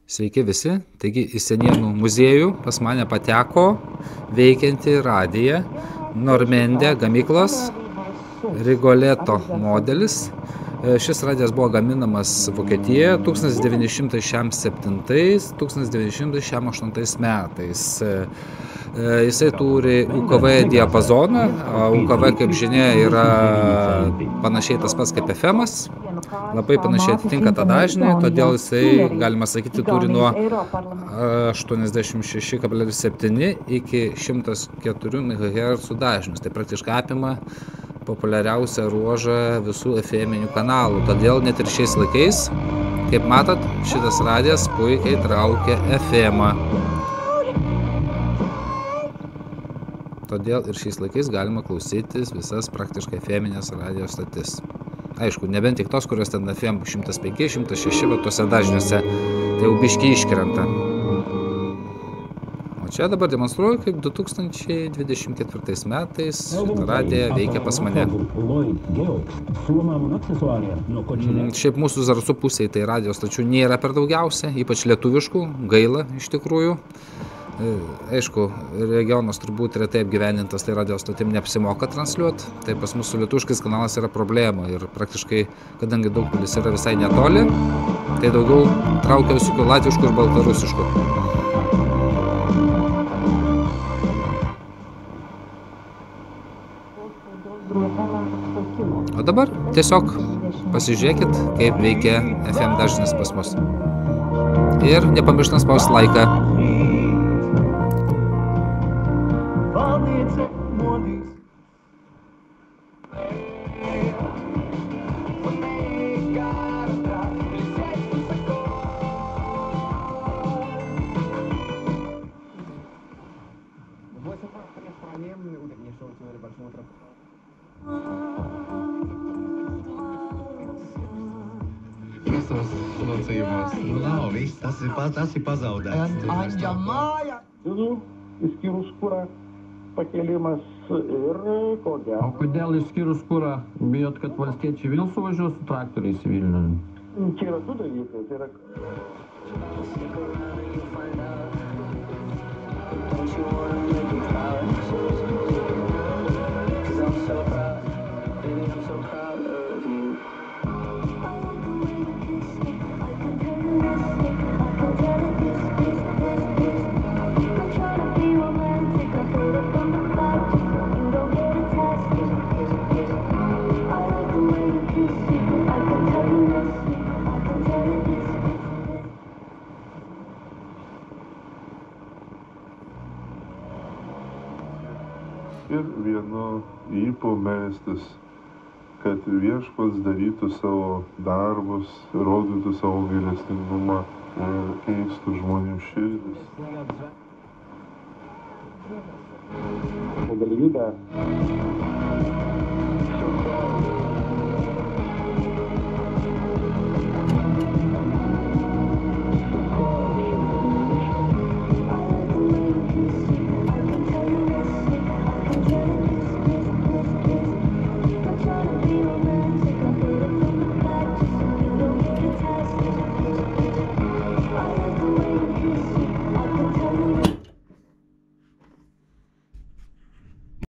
Sveiki visi, taigi į Senienų muziejų pas mane pateko veikianti radija Normendė gamyklos Rigoleto modelis. Šis radijas buvo gaminamas Vokietijoje 1967-1968 metais. Jisai turi UKV diapazoną, UKV, kaip žinia, yra panašiai tas pats kaip FM-as, labai panašiai atitinka tą dažnį, todėl jisai, galima sakyti, turi nuo 86,7 iki 104 MHz dažnius, tai praktiškai apima populiariausią ruožą visų FM-inių kanalų, todėl net ir šiais laikais, kaip matot, šitas radijas puikiai traukia FM-ą. Todėl ir šiais laikais galima klausytis visas praktiškai FM-inės radijos stotis. Aišku, nebent tik tos, kurios ten FM 105, 106, bet tuose dažniuose tai jau biški iškrenta. O čia dabar demonstruoju, kaip 2024 metais šitą radiją veikia pas mane. Šiaip mūsų Zarasų pusėje tai radijos stočių nėra per daugiausia, ypač lietuviškų, gaila iš tikrųjų. Aišku, regionas turbūt retai apgyvendintas, tai radijos stotim neapsimoka transliuoti, tai pas mūsų lietuviškais kanalas yra problema ir praktiškai, kadangi Daugpilis yra visai netoli, tai daugiau traukia visokių latviškų ir baltarusiškų. O dabar tiesiog pasižiūrėkit, kaip veikia FM dažnis pas mus. Ir nepamirštant spausti laiką. Tas ir pazaudēts. Išskyrus kurą pakėlimas ir kodėl. O kodėl išskyrus kurą bijot, kad valstiečiai vėl suvažiuos su traktoriais į Vilnių? Čia yra du dalykai. Tai yra... Ir vienu ypu melstis, kad Viešpats darytų savo darbus, rodytų savo gailestingumą ir keistų žmonių širdis. Galimybę